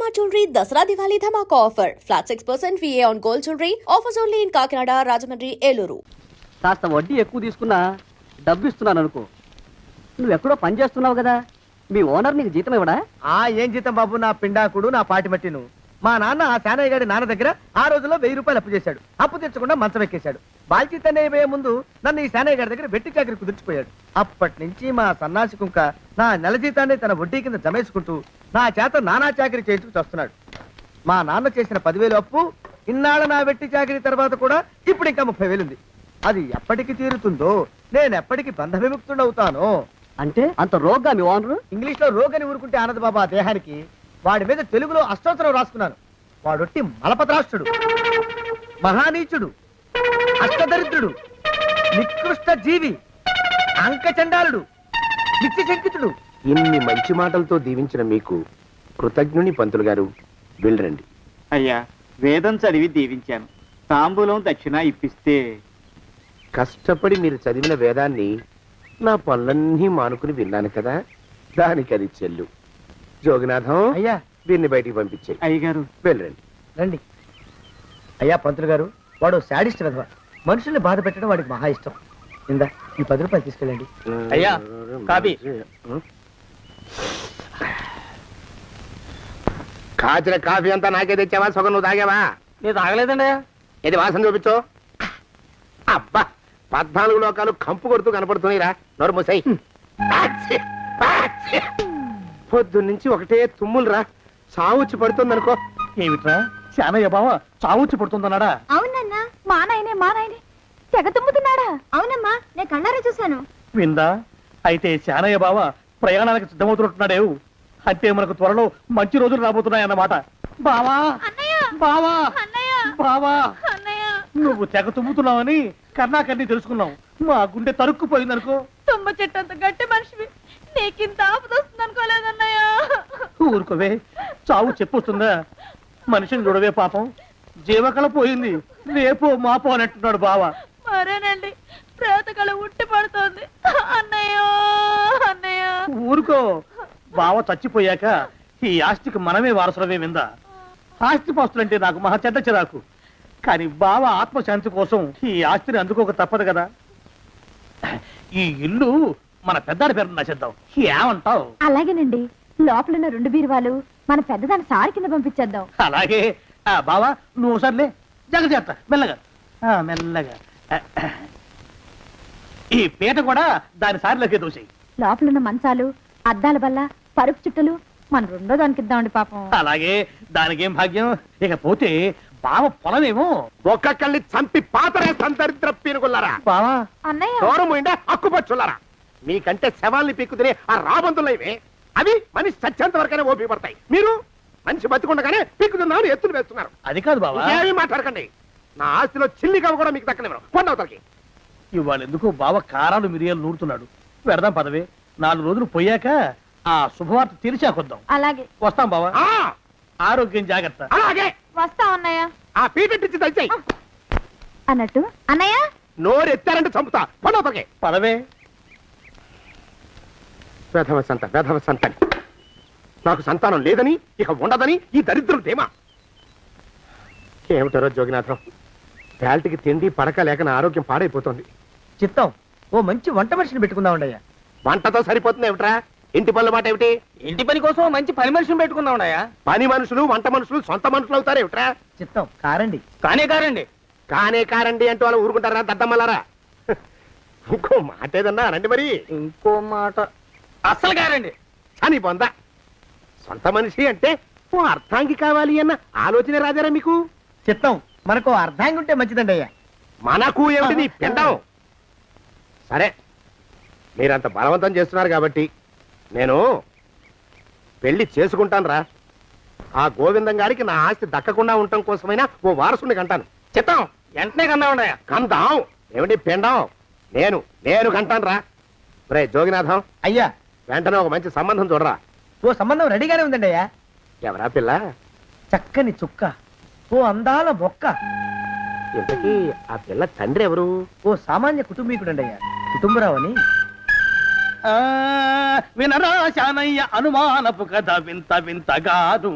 Shalimar Jewelry Dasra Diwali Dhamaka offer. Flat 6% VA on gold jewelry. Offers only in Kakinada, Rajahmundry, Eluru. కాస్త వడ్డీ ఎక్కువ తీసుకున్నా డబ్బు ఇస్తున్నాను అనుకో. నువ్వు ఎక్కడో పని చేస్తున్నావు కదా, మీ ఓనర్ నీకు జీతం ఇవ్వడా? ఏం జీతం బాబు, నా పిండాకుడు నా పాటి మట్టిను. మా నాన్న ఆ శానయ్య గారి నాన్న దగ్గర ఆ రోజుల్లో 1000 రూపాయలు అప్పు చేశాడు. అప్పు తెచ్చకుండా మంచం ఎక్కేశాడు. బాల్చితనే అయిపోయే ముందు నన్ను ఈ శానయ్య గారి దగ్గర వెట్టి చాకరి కుదిర్చిపోయాడు. అప్పటి నుంచి మా సన్నాసి కుంక నా నెల జీతాన్ని తన వడ్డీ కింద జమేసుకుంటూ నా చేత నానా చాకరీ చేయించుకు వస్తున్నాడు. మా నాన్న చేసిన 10,000 అప్పు ఇన్నాళ్ళ నా వెట్టి చాకరీ తర్వాత కూడా ఇప్పుడు ఇంకా 30,000 ఉంది. అది ఎప్పటికి తీరుతుందో, నేను ఎప్పటికి బంధ విముక్తుడవుతానో. అంటే అంత రోగ్గా మీ ఓనరు? ఇంగ్లీష్ లో రోగని ఊరుకుంటే ఆనంద్ బాబా దేహానికి, వాడి మీద తెలుగులో అష్టోత్తరం రాసుకున్నాను. వాడొట్టి మలపత్రాష్ట్రుడు, మహానీచుడు, అష్టదరిద్రుడు, నికృష్ట జీవి, అంకచండాలుడు, నిత్యశంకితుడు. ఇన్ని మంచి మాటలతో దీవించిన మీకు కృతజ్ఞుని పంతులు గారు. వెళ్ళరండి. అయ్యా, వేదం చదివి దీవించాను. తాంబూలం దక్షిణ ఇప్పిస్తే. కష్టపడి మీరు చదివిన వేదాన్ని నా పనులన్నీ మానుకుని విన్నాను కదా, దానికి అది చెల్లు. జోగినాథం, అయ్యా వీరిని బయటికి పంపించే. అయ్యగారు వెళ్ళరండి. రండి. అయ్యా పంతులు గారు, వాడు శాడిస్ట్ విధవ. మనుషుల్ని బాధ పెట్టడం వాడికి మహా ఇష్టం. ఇందా ఈ 10 రూపాయలు తీసుకెళ్ళండి. అయ్యా, కాపీ. కాచిన కాఫీ అంతా నాకే తెచ్చావా? సగం నువ్వు తాగావా? నేను తాగలేదండి. ఇది వాసన చూపించు. అబ్బా, 14 లోకాలు కంపు కొడుతూ కనపడుతున్నాయిరా. నోరు మూసాయి. పొద్దున్నుంచి ఒకటే తుమ్ములురా. సావుచ్చి పడుతుంది అనుకో. ఏమిట్రా శానయ్య బావ చావుచ్చి పడుతుందన్నాడా? అవునన్నా, మా నాయనే తెగ తుమ్ముతున్నాడా? అవునమ్మా, నేను కళ్ళారా చూశాను. విందా? అయితే శానయ్య బావ ప్రయాణానికి సిద్ధమవుతున్నట్టున్నాడేవు. అంటే మనకు త్వరలో మంచి రోజులు రాబోతున్నాయన్నమాట. బావా బావా బావా, నువ్వు తెగ తుమ్ముతున్నావని కర్ణాకర్ణి తెలుసుకున్నావు. మా గుండె తరుక్కుపోయిందనుకో. తుమ్మ చెట్టు అంత గట్టి మనిషివి, నీకింత ఆపదొస్తుంది అనుకోలేదన్నయ్య. ఊరుకోవే, చావు చెప్పొస్తుందా? మనిషిని చూడవే పాపం, జీవకళ పోయింది. రేపో మాపో అని అంటున్నాడు బావ. మరేనండి, ప్రేతకళ ఉట్టి పడుతోంది అన్నయ్య. ఊరుకో, బావ చచ్చిపోయాక ఈ ఆస్తికి మనమే వారసులమే. విందా? ఆస్తి పాస్తులంటే నాకు మహా చెడ్డ చిరాకు. కానీ బావ ఆత్మశాంతి కోసం ఈ ఆస్తిని అందుకోక తప్పదు కదా. ఈ ఇల్లు మన పెద్దాడి పేరు నచ్చేద్దాం. ఏమంటావు? అలాగేనండి, లోపలున్న 2 బీరువాలు మన పెద్దదాన్ని సారి కింద పంపించేద్దాం. అలాగే. బావా నువ్వు సర్లే, జాగ్రత్త, మెల్లగా మెల్లగా. ఈ పీట కూడా దాని సారిలోకే దోసేయి. లోపలున్న మంచాలు, అద్దాల బల్ల, పరుపు చుట్టలు మన 2వ దానికి ఇద్దామండి పాపం. అలాగే, దానికేం భాగ్యం. ఇకపోతే బావ పొలమేమో ఒక్కొక్కళ్ళని చంపి పాతరేస్తాను దరిద్ర పీనుకున్నారా. బావా అన్నయ్య, దూరం పోయిందా అక్కుపచ్చులారా. మీకంటే శవాల్ని పీక్కుతినే ఆ రాబందులు ఇవే. అవి మనిషి చచ్చేంత వరకనే ఓపి పడతాయి. మీరు మనిషి బతికుండగానే పీక్కుతున్నామని ఎత్తులు వేస్తున్నారు. అది కాదు బావా. ఏమీ మాట్లాడకండి. నా ఆస్తిలో చిల్లి కవ్వ కూడా మీకు దక్కనివ్వరు. కొండవతలకి. ఇవాళ ఎందుకు బావ కారాలు మిరియాలు నూరుతున్నాడు. పెడదాం పదవే. 4 రోజులు పోయాక ఆ శుభవార్త తెలిసాకొద్దాం. అలాగే వస్తాం బావా. ఆ, ఆరోగ్యం జాగ్రత్త. అలాగే. వస్తా అన్నయ్య. ఆ పీటెట్టించి దయచేయి. అన్నట్టు అన్నయ్య, నోరు ఎత్తారంటే చంపుతా. కొండవతలకి. పదవే. వేధవ సంతానం. నాకు సంతానం లేదని, ఇక ఉండదని ఈ దరిద్రులు ధీమా. ఏమిటారో జోగినాథం, వేల్టికి తిండి పడక లేక నా ఆరోగ్యం పాడైపోతుంది. చిత్తం, ఓ మంచి వంట మనిషిని పెట్టుకుందామండయ్యా. వంటతో సరిపోతుంది ఏమిట్రా? ఇంటి పనుల మాట ఏమిటి? ఇంటి పని కోసం మంచి పని మనిషిని పెట్టుకున్నావున్నాయా? పని మనుషులు వంట మనుషులు సొంత మనుషులు అవుతారు ఏమిట్రా? చిత్తం కారండి. కారండి. కారండి అంటూ వాళ్ళు ఊరుకుంటారా దద్దమ్మలారా? ఇంకో మాట ఏదన్నా రండి మరి. ఇంకో మాట అస్సలు కారండి. అని పొందా. సొంత మనిషి అంటే ఓ అర్థాంగి కావాలి అన్న ఆలోచన రాజారా మీకు? చిత్తం, మనకు అర్ధాంగి ఉంటే మంచిదండి అయ్యా. మనకు ఏమిటి నీ పిండం? సరే, మీరంత బలవంతం చేస్తున్నారు కాబట్టి నేను పెళ్లి చేసుకుంటాను రా. ఆ గోవిందం గారికి నా ఆస్తి దక్కకుండా ఉండటం కోసమైనా ఓ వారసుని కంటాను. చిత్తం, వెంటనే కన్నావున్నాయా? కందాం ఏమిటి పిండం? నేను కంటాను రా. రే జోగినాథం, అయ్యా వెంటనే ఒక మంచి సంబంధం చూడరా. ఓ సంబంధం రెడీగానే ఉందండి అయ్యా. ఎవరా పిల్ల? చక్కని చుక్క, ఓ అందాల మొక్క. ఇంతకీ ఆ పిల్ల తండ్రి ఎవరు? ఓ సామాన్య కుటుంబీకుడండి అయ్యా, కుటుంబరావు అని. వినరా శానయ్య అనుమానపు కథ వింత వింతగాదు.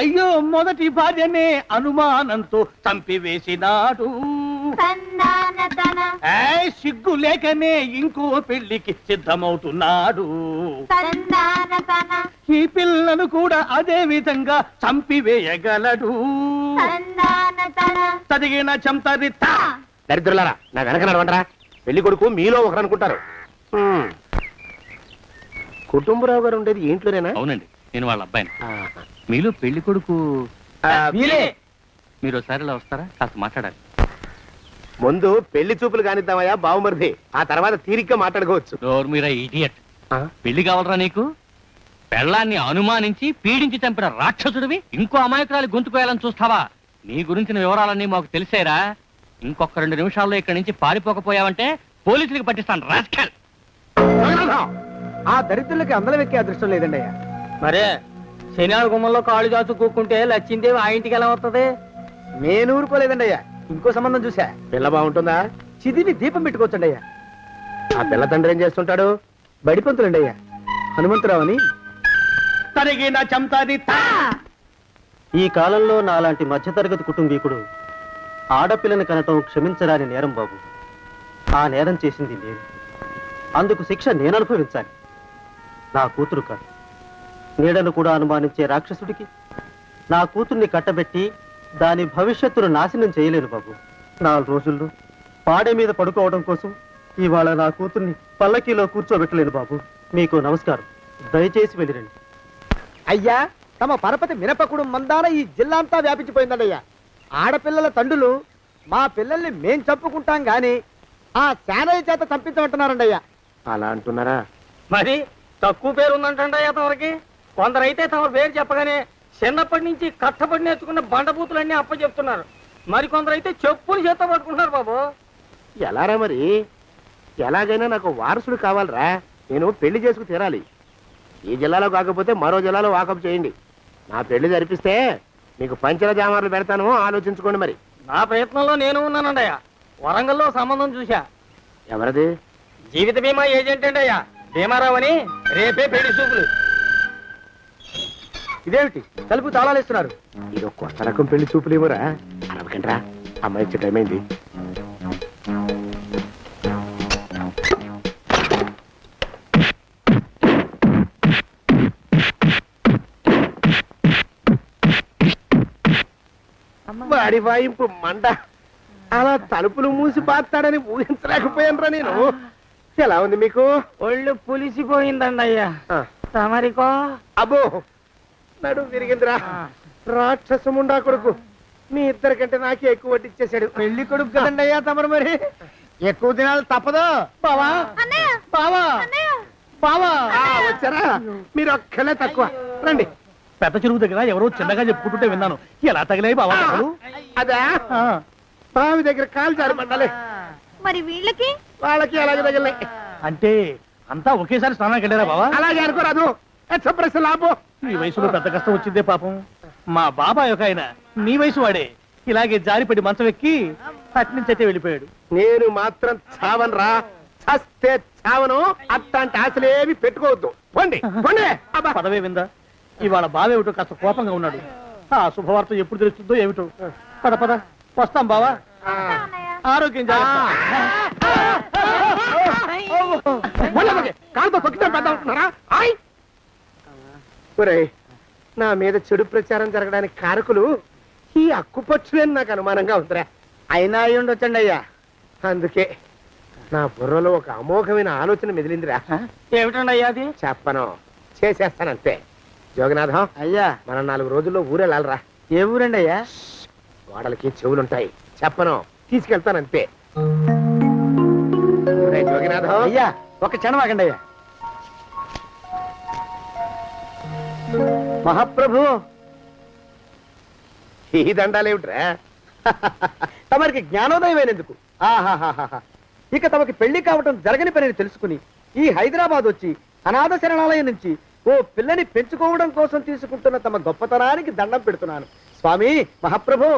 అయ్యో మొదటి భార్యనే అనుమానంతో చంపివేసినాడు. సిగ్గు లేకనే ఇంకో పెళ్లికి సిద్ధమవుతున్నాడు. ఈ పిల్లను కూడా అదే విధంగా చంపివేయగలడు. చదివిన చంతరిత. దరిద్రులారా నా వెనక నడవంటరా. పెళ్లి కొడుకు మీలో ఒకరు అనుకుంటారు. కుటుంబరావు గారు ఉండేది ఏంట్లోనేనా? అవునండి, నేను వాళ్ళ అబ్బాయిని. మీలో పెళ్లి కొడుకు మీరు ఒకసారి ఇలా వస్తారా? కాస్త మాట్లాడాలి. ముందు పెళ్లి చూపులు కానిద్దామయ్యా బావుమరిది, ఆ తర్వాత తీరిగ్గా మాట్లాడుకోవచ్చు. డోర్ మీరా ఇడియట్. పెళ్లి కావాలరా నీకు? పెళ్ళాన్ని అనుమానించి పీడించి చంపిన రాక్షసుడివి ఇంకో అమాయకురాలు గొంతుకోయాలని చూస్తావా? నీ గురించిన వివరాలన్నీ మాకు తెలిసేరా. ఇంకొక 2 నిమిషాల్లో ఇక్కడి నుంచి పారిపోకపోయావంటే పోలీసులకు పట్టిస్తాను. రాస్కల్. ఆ దరిద్రులకి అందలం ఎక్కే అదృష్టం లేదండి అయ్యా. మరే శనివారం గుమ్మంలో కాళ్ళు చాచు కూకుంటే లచ్చిందేవి ఆ ఇంటికి ఎలా వస్తుంది? నేను ఊరుకోలేదండి అయ్యా. ఇంకో సంబంధం చూసా. పిల్ల బాగుంటుందా? చిదివి దీపం పెట్టుకోవచ్చండి అయ్యా. ఆ పిల్ల తండ్రి ఏం చేస్తుంటాడు? బడిపంతులండి అయ్యా, హనుమంతరావు అని. తరిగిన చంతరిత. ఈ కాలంలో నాలాంటి మధ్యతరగతి కుటుంబీకుడు ఆడపిల్లని కనటం క్షమించరాని నేరం బాబు. ఆ నేరం చేసింది నేను. అందుకు శిక్ష నేను అనుభవించాలి. నా కూతురు కాదు, నీడను కూడా అనుమానించే రాక్షసుడికి నా కూతుర్ని కట్టబెట్టి దాని భవిష్యత్తును నాశనం చేయలేను బాబు. 4 రోజుల్లో పాడే మీద పడుకోవడం కోసం ఇవాళ నా కూతుర్ని పల్లకీలో కూర్చోబెట్టలేను బాబు. మీకు నమస్కారం, దయచేసి వెళ్ళిరండి. అయ్యా, తమ పరపతి మినపకుడు మందాన ఈ జిల్లా అంతా వ్యాపించిపోయిందండి అయ్యా. ఆడపిల్లల తండ్రులు మా పిల్లల్ని మేం చంపుకుంటాం గాని ఆ శానయ్య చేత చంపించమంటున్నారండి అయ్యా. అలా అంటున్నారా? మరి తక్కువ పేరు ఉందంటే తమరికి. కొందరైతే తమ పేరు చెప్పగానే చిన్నప్పటి నుంచి కట్టబడి నేర్చుకున్న బండబూతులన్నీ అప్పచెప్తున్నారు. మరి కొందరైతే చెప్పులు చేత పట్టుకుంటున్నారు బాబు. ఎలారా మరి? ఎలాగైనా నాకు వారసుడు కావాలరా. నేను పెళ్లి చేసుకు తీరాలి. ఈ జిల్లాలో కాకపోతే మరో జిల్లాలో వాకప్ చేయండి. నా పెళ్లి జరిపిస్తే మీకు పంచల జామార్లు పెడతాను, ఆలోచించుకోండి. మరి నా ప్రయత్నంలో నేను ఉన్నానండి. వరంగల్లో సంబంధం చూశా. ఎవరది? జీవిత బీమా ఏజెంట్ అండి అయ్యా, భీమారావు అని. రేపే పెళ్లి చూపులు. ఇదేమిటి తలుపు తాళాలు ఇస్తున్నారు? ఇది కొత్త రకం పెళ్లి చూపులు ఏమోరా. అరవకండ్రా, అమ్మాయి ఇచ్చే టైం అయింది. వాడి వాయింపు మండ. అలా తలుపులు మూసి పాతాడని ఊహించలేకపోయానురా నేను. ఎలా ఉంది మీకు? ఒళ్ళు పులిసిపోయిందండి అయ్యా. తమరికో? అబ్బో, నడు విరిగిందిరా. రాక్షసముండా కొడుకు. మీ ఇద్దరికంటే నాకే ఎక్కువ వడ్డిచ్చేశాడు. పెళ్లి కొడుకు కదండి అయ్యా తమరు. మరి ఎక్కువ దినాలు తప్పదు. బావా బావా బావా వచ్చారా? మీరు ఒక్కలే తక్కువ. రండి. పెద్ద చెరువు దగ్గర ఎవరో చిన్నగా చెప్పుకుంటుంటే విన్నాను. ఎలా తగిలాయి బాబా? అదా బావి దగ్గర కాలు జారి పడ్డాలి. మరి వీళ్ళకి? వాళ్ళకి అలాగే తగిలే. అంటే అంతా ఒకేసారి స్నానానికి వెళ్ళారా బాబా? అలాగే అనుకోరాదు. ప్రశ్న లాభం. ఈ వయసులో పెద్ద కష్టం వచ్చిందే పాపం. మా బాబాయ్ ఒక ఆయన నీ వయసు వాడే ఇలాగే జారిపడి మంచం ఎక్కి అట్నుంచి అయితే వెళ్ళిపోయాడు. నేను మాత్రం చావనరా. చస్తే చావను. అట్లాంటి ఆశలేవి పెట్టుకోవద్దు. పోండి పోండి. పదవే విందా. ఇవాళ బావేమిటో కాస్త కోపంగా ఉన్నాడు. ఆ శుభవార్త ఎప్పుడు తెలుస్తుందో ఏమిటో. పద పద, వస్తాం బావా. ఆరోగ్యం జాగ్రత్త. కాలుతో తొక్కితే పెద్దారా. నా మీద చెడు ప్రచారం జరగడానికి కారకులు ఈ అక్కుపక్షులని నాకు అనుమానంగా ఉందిరా. అయినా అయి ఉండొచ్చండి అయ్యా. అందుకే నా బుర్రలో ఒక అమోఘమైన ఆలోచన మెదిలిందిరా. ఏమిటండి అయ్యా అది? చెప్పను, చేసేస్తానంతే. జోగనాథం అయ్యా, మనం 4 రోజుల్లో ఊరెళ్ళాలరా. ఏ ఊరండి అయ్యా? గోడలకి చెవులుంటాయి. చెప్పను, తీసుకెళ్తానంతే. జోగినాథం అయ్యా, ఒక క్షణం ఆగండి అయ్యా. మహాప్రభు, ఈ దండాలేమిట్రా? తమరికి జ్ఞానోదయమైనందుకు. ఆహాహాహా. ఇక తమకి పెళ్లి కావటం జరగని పనిని తెలుసుకుని ఈ హైదరాబాద్ వచ్చి అనాథ శరణాలయం నుంచి ఓ పిల్లని పెంచుకోవడం కోసం తీసుకుంటున్న తమ గొప్పతనానికి దండం పెడుతున్నాను. స్వామి మహాప్రభు.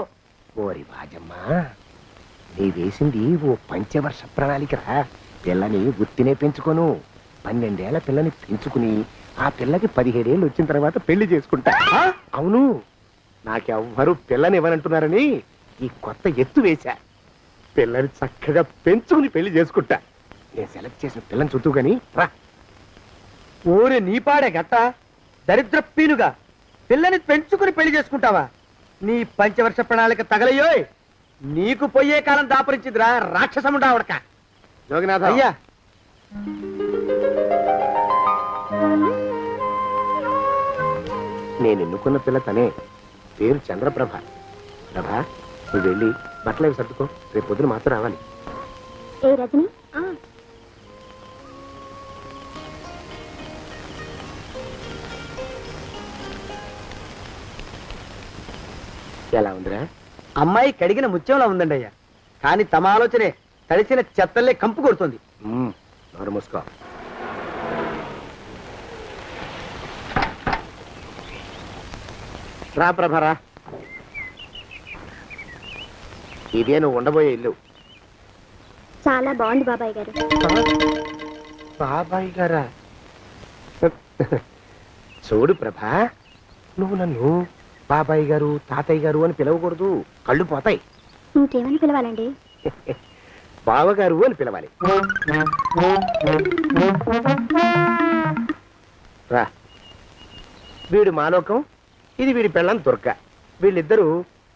ఓరి బాజమ్మ, నీ వేసింది ఓ పంచవర్ష ప్రణాళికరా. పిల్లని గుర్తినే పెంచుకోను. 12 ఏళ్ల పిల్లని పెంచుకుని ఆ పిల్లకి 17 ఏళ్ళు వచ్చిన తర్వాత పెళ్లి చేసుకుంటా. అవును, నాకెవ్వరూ పిల్లని ఇవ్వనంటున్నారని ఈ కొత్త ఎత్తు వేశా. పిల్లని చక్కగా పెంచుకుని పెళ్లి చేసుకుంటా. నేను సెలెక్ట్ చేసిన పిల్లని చుట్టూ గాని రా. ఊరే నీపాడే గట్ట దరిద్ర పీనుగా పిల్లని పెంచుకుని పెళ్లి చేసుకుంటావా? నీ పంచవర్ష ప్రణాళిక తగలయ్యోయ్. నీకు పోయే కాలం దాపరించిందిరా రాక్షసముండావడక. జోగినాథ, అయ్యా నేను ఎన్నుకున్న పిల్ల తనే. పేరు చంద్రప్రభ. ప్రభ, నువ్వు వెళ్ళి బట్టలు అవి సర్దుకో. రేపు పొద్దున మాత్రం రావాలి. ఏ రజని ఎలా ఉందిరా? అమ్మాయి కడిగిన ముత్యంలా ఉందండి అయ్యా. కానీ తమ ఆలోచనే తడిసిన చెత్తల్లే కంపు కొడుతుంది. నోరు మూసుకో. రా ప్రభరా, ఇదే నువ్వు ఉండబోయే ఇల్లు. చాలా బాగుంది బాబాయ్ గారు. బాబాయ్ గారా? చూడు ప్రభా, నువ్వు నన్ను బాబాయ్ గారు తాతయ్య గారు అని పిలవకూడదు, కళ్ళు పోతాయి. ఇంకేమని పిలవాలండి? బావగారు అని పిలవాలి. రా, వీడు మాలోకం, ఇది వీడి పెళ్ళం దుర్గ. వీళ్ళిద్దరూ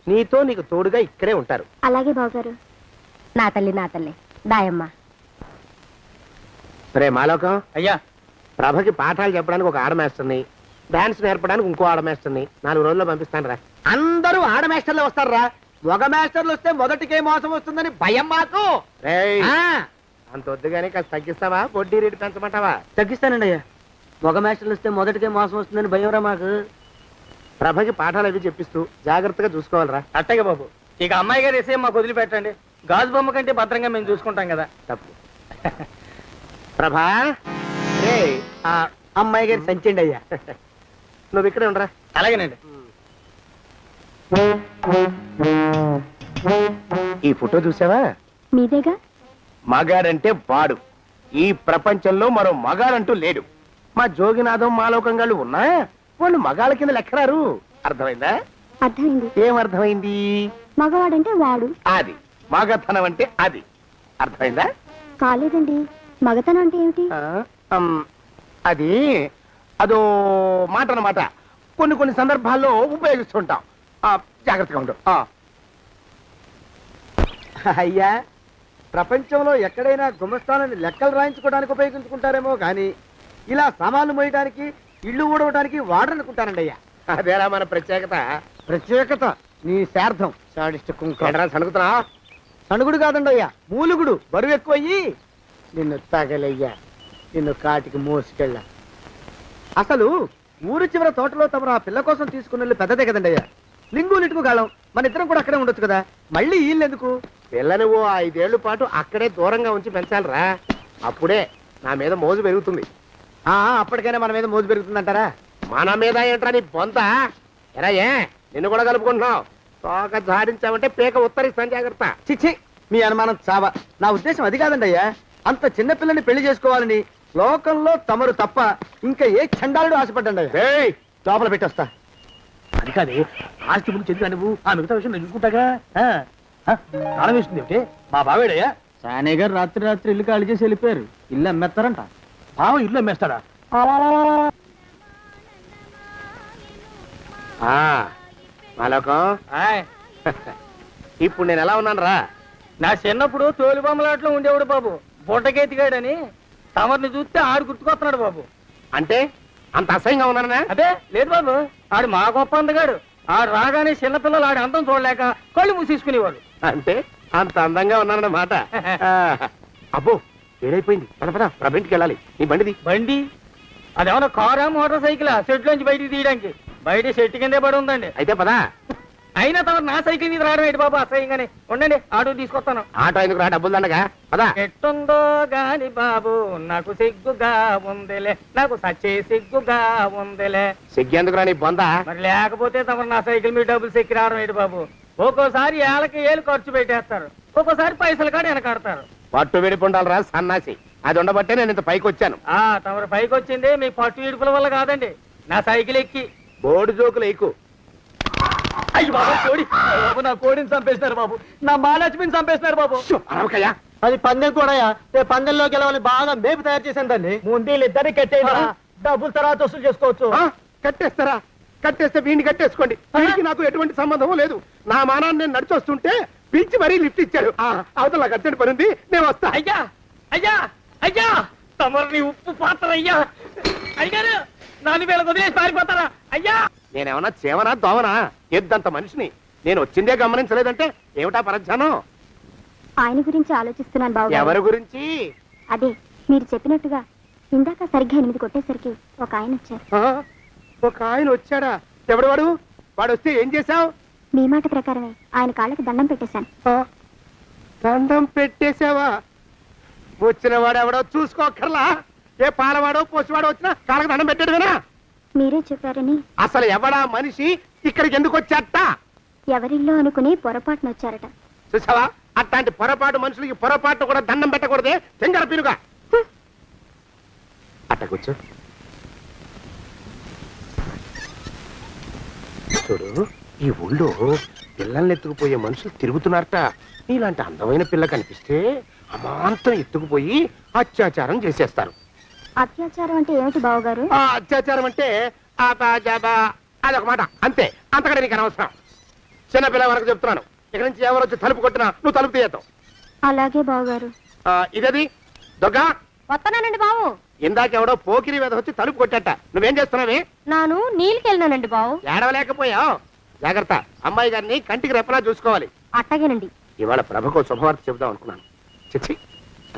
నీతో నీకు తోడుగా ఇక్కడే ఉంటారు. అలాగే బావగారు. నా తల్లి దాయమ్మ. రే మాలోకం, అయ్యా ప్రభకి పాఠాలు చెప్పడానికి ఒక ఆడమేస్తుంది, డాన్స్ నేర్పడానికి ఇంకో ఆడమేస్తుంది. 4 రోజుల్లో పంపిస్తాను రా. అందరూ ఆడ మాస్టర్లు వస్తారా? మగ మాస్టర్లు వస్తే మొదటికే మోసం వస్తుందని భయం మాకు. రేయ్, ఆ, అంత వద్దుగానే కాస్త తగ్గిస్తావా? వడ్డీ రేటు పెంచమంటావా? తగ్గిస్తానండి అయ్యా. మగ మాస్టర్లు వస్తే మొదటికే మోసం వస్తుందని భయం రా మాకు. ప్రభకి పాఠాలు అవి చెప్పిస్తూ జాగ్రత్తగా చూసుకోవాలరా. అట్టగే బాబు, ఇక అమ్మాయి గారు వేసే మాకు వదిలిపెట్టండి. గాజు బొమ్మ కంటే భద్రంగా మేము చూసుకుంటాం కదా. తప్పు. ప్రభా, రే, ఆ అమ్మాయి గారి సంచండి అయ్యా. నువ్వు ఇక్కడే ఉండరా. అలాగేనండి. ఈ ఫోటో చూసావా? మీదేగా. మగాడంటే వాడు. ఈ ప్రపంచంలో మరో మగాడంటూ లేడు. మా జోగినాథం మాలోకంగాళ్ళు ఉన్నా వాళ్ళు మగాళ్ళ కింద లెక్కరారు. అర్థమైందా? అర్థమైంది. ఏం అర్థమైంది? మగవాడంటే వాడు. అది మగతనం అంటే అది. అర్థమైందా? కాలేదండి. మగతనం అంటే ఏమిటి? అది అదో మాట అన్నమాట. కొన్ని సందర్భాల్లో ఉపయోగిస్తుంటాం. జాగ్రత్తగా ఉంటాం. అయ్యా, ప్రపంచంలో ఎక్కడైనా గుమస్థానాన్ని లెక్కలు రాయించుకోవడానికి ఉపయోగించుకుంటారేమో కానీ ఇలా సామాన్లు మోయడానికి, ఇల్లు ఊడవడానికి వాడనుకుంటానండి అయ్యా. అదేరా మన ప్రత్యేకత. ప్రత్యేకత నీ శార్థం. సాడిస్ట్ కుంక. సణుకుతున్నా? సణుగుడు కాదండి అయ్యా, మూలుగుడు. బరువు ఎక్కువయ్యి నిన్ను తగలయ్యా, నిన్ను కాటికి మోసుకెళ్ళ. అసలు ఊరు చివర తోటలో తమరు ఆ పిల్ల కోసం తీసుకున్న పెద్దదే కదండి అయ్యా. లింగు లిటుకు గాలం. మన ఇద్దరం కూడా అక్కడే ఉండొచ్చు కదా. మళ్ళీ వీళ్ళు ఎందుకు? పిల్లని ఓ 5 ఏళ్ల పాటు అక్కడే దూరంగా ఉంచి పెంచాలిరా. అప్పుడే నా మీద మోజు పెరుగుతుంది. అప్పటికైనా మన మీద మోజు పెరుగుతుందంటారా? మన మీద ఏంట్రా నీ బొంత? ఎరా, ఏ నిన్ను కూడా కలుపుకుంటున్నావు? తోక జాడించావంటే పేక ఉత్తరిస్తాను, జాగ్రత్త. చిచ్చి, మీ అనుమానం చావా. నా ఉద్దేశం అది కాదండి అయ్యా. అంత చిన్న పిల్లని పెళ్లి చేసుకోవాలని లోకంలో తమరు తప్ప ఇంకా ఏ చండాలుడు ఆశపడ్డండి అయ్యా. ఏయ్, లోపల పెట్టొస్తా. అది కాదు, ఆస్తి ముందు చెందుగా నువ్వు ఆ మిగతా విషయం నేను చూసుకుంటాగా. తాళం వేస్తుంది ఏమిటి? మా బావేడయ్యా. సానే గారు రాత్రి ఇల్లు ఖాళీ చేసి వెళ్ళిపోయారు. ఇల్లు అమ్మేస్తారంట. బావ ఇల్లు అమ్మేస్తాడా? మాలోకం, ఇప్పుడు నేను ఎలా ఉన్నాను రా? నా చిన్నప్పుడు తోలుబొమ్మలాట్లో ఉండేవాడు బాబు, బుట్టకెత్తిగాడని. తమరిని చూస్తే ఆడు గుర్తుకొస్తున్నాడు బాబు. అంటే అంత అసహ్యంగా ఉన్నానా? అదే లేదు బాబు, ఆడు మా గొప్ప అందగాడు. ఆడు రాగానే చిన్నపిల్లలు ఆడి అందం చూడలేక కళ్ళు మూసేసుకునేవాడు. అంటే అంత అందంగా ఉన్నానన్నమాట. అబ్బో, ఏడైపోయింది. పద ప్రభింటికి వెళ్ళాలి. నీ బండిది. బండి అదేమన్నా కారా మోటార్ సైకిలా సెట్ లోంచి బయటికి తీయడానికి? బయట సెట్ కిందే పడి ఉందండి. అయితే పదా. అయినా తమరు నా సైకిల్ మీద రావడం ఏంటి బాబు అసహ్యంగానే. ఉండండి, ఆటో తీసుకొస్తాను. ఆటో ఎందుకు రా, డబ్బులు దండగా. పదా. ఎట్టుందో గాని బాబు నాకు సిగ్గుగా ఉందిలే, నాకు సచ్చే సిగ్గుగా ఉందిలే. సిగ్గెందుకు రా నీ బొంద? మరి లేకపోతే తమరు నా సైకిల్ మీద డబ్బులు సెక్కి రావడం ఏంటి బాబు? ఒక్కోసారి ఏళ్ళకి ఏళ్ళు ఖర్చు పెట్టేస్తారు, ఒక్కోసారి పైసలు కాడ వెనకాడతారు. పట్టు విడిపుండాలరా సన్నాసి. అది ఉండబట్టే నేను ఇంత పైకి వచ్చాను. తమరు పైకి వచ్చింది మీ పట్టు ఇడుపుల వల్ల కాదండి, నా సైకిల్ ఎక్కి. బోర్డు జోకులు ఎక్కు. అయ్యి బాబు కోడి, బాబు నా కోడిని చంపేసినారు బాబు, నా మహాలక్ష్మిని చంపేసినారు బాబు. అరవకయ్యా. అది పందెం కూడా పందెంలో గెలవాలని బాగా మేపు తయారు చేశాను దాన్ని. ముందు ఇద్దరిని కట్టేయండి, డబ్బులు తర్వాత వసూలు చేసుకోవచ్చు. కట్టేస్తారా? కట్టేస్తే వీడిని కట్టేసుకోండి. వీడికి నాకు ఎటువంటి సంబంధం లేదు. నా మానాన్ని నేను నడిచొస్తుంటే పిలిచి మరీ లిఫ్ట్ ఇచ్చాడు. అవతల నాకు అర్జెంట్ పని ఉంది, నేను వస్తా. అయ్యా అయ్యా అయ్యా, తమరిని ఉప్పు పాత్ర అయ్యా. అయ్యారు నాన్న వేళ వదిలేసి పారిపోతారా అయ్యా? నేనేమన్నా చేవనా దోవనా? ఎద్దంత మనిషిని. నేను వచ్చిందే గమనించలేదంటే ఏమిటా పరధ్యానం? ఆయన గురించి ఆలోచిస్తున్నాను బాబు. ఎవరి గురించి? అదే మీరు చెప్పినట్టుగా ఇందాక సరిగ్గా 8 కొట్టేసరికి ఒక ఆయన వచ్చారు. ఒక ఆయన వచ్చాడా? ఎవడు వాడు? వాడు వస్తే ఏం చేశావు? మీ మాట ప్రకారమే ఆయన కాళ్ళకి దండం పెట్టేశాను. దండం పెట్టేశావా? వచ్చిన వాడు ఎవడో చూసుకోకర్లా. ఏ పాలవాడో పోసివాడో వచ్చినా కాళ్ళకి దండం పెట్టాడువేనా? మీరే చెప్పారని. అసలు ఎవడా మనిషి? ఇక్కడికి ఎందుకు వచ్చాట? ఎవరిల్లో అనుకుని పొరపాటున వచ్చారట. చూసావా, అట్లాంటి పొరపాటు మనుషులకి పొరపాటు కూడా దండం పెట్టకూడదే. తెంగర పిరుగా అట్ట కూర్చో. చూడు, ఈ ఊళ్ళో పిల్లల్ని ఎత్తుకుపోయే మనుషులు తిరుగుతున్నారట. నీలాంటి అందమైన పిల్ల కనిపిస్తే అమాంతం ఎత్తుకుపోయి అత్యాచారం చేసేస్తారు. అత్యాచారం అంటే ఏమిటి బావగారు? అత్యాచారం అంటే అదొక మాట అంతే. అంతకంటే నీకు అనవసరం. చిన్నపిల్ల వరకు చెప్తున్నాను. ఇక్కడ నుంచి ఎవరు వచ్చి తలుపు కొట్టినా నువ్వు తలుపు తీయతావు. అలాగే బావగారు. ఇదది దొంగ. వస్తానండి బావు. ఇందాకెవడో పోకిరి మీద వచ్చి తలుపు కొట్టట. నువ్వేం చేస్తున్నావే? నాను నీళ్ళకెళ్ళినానండి బావు. ఏడవలేకపోయావు. జాగ్రత్త, అమ్మాయి గారిని కంటికి రెప్పలా చూసుకోవాలి. అట్టగేనండి. ఇవాళ ప్రభకు శుభవార్త చెబుదాం అనుకున్నాను. చిచ్చి,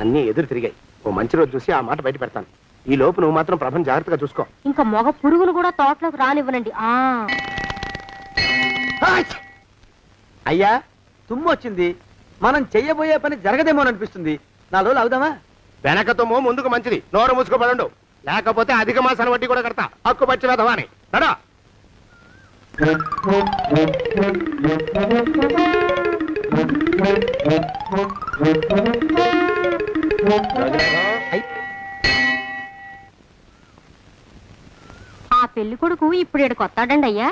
అన్నీ ఎదురు తిరిగాయి. ఓ మంచి రోజు చూసి ఆ మాట బయట పెడతాను. ఈ లోపు నువ్వు మాత్రం ప్రభను జాగ్రత్తగా చూసుకో. ఇంకా మొగ పురుగులు కూడా తోటలోకి రానివ్వనండి. అయ్యా తుమ్ము వచ్చింది, మనం చెయ్యబోయే పని జరగదేమో అనిపిస్తుంది. 4 రోజులు అవుదామా? వెనకతోమో ముందుకు మంచిది. నోరు మూసుకోబడండు, లేకపోతే అధిక మాసాల వడ్డీ కూడా కడతా. హక్కు పచ్చి వెధవా అని నడా. ఆ పెళ్లి కొడుకు ఇప్పుడు ఇక్కడికి వస్తాడండి అయ్యా.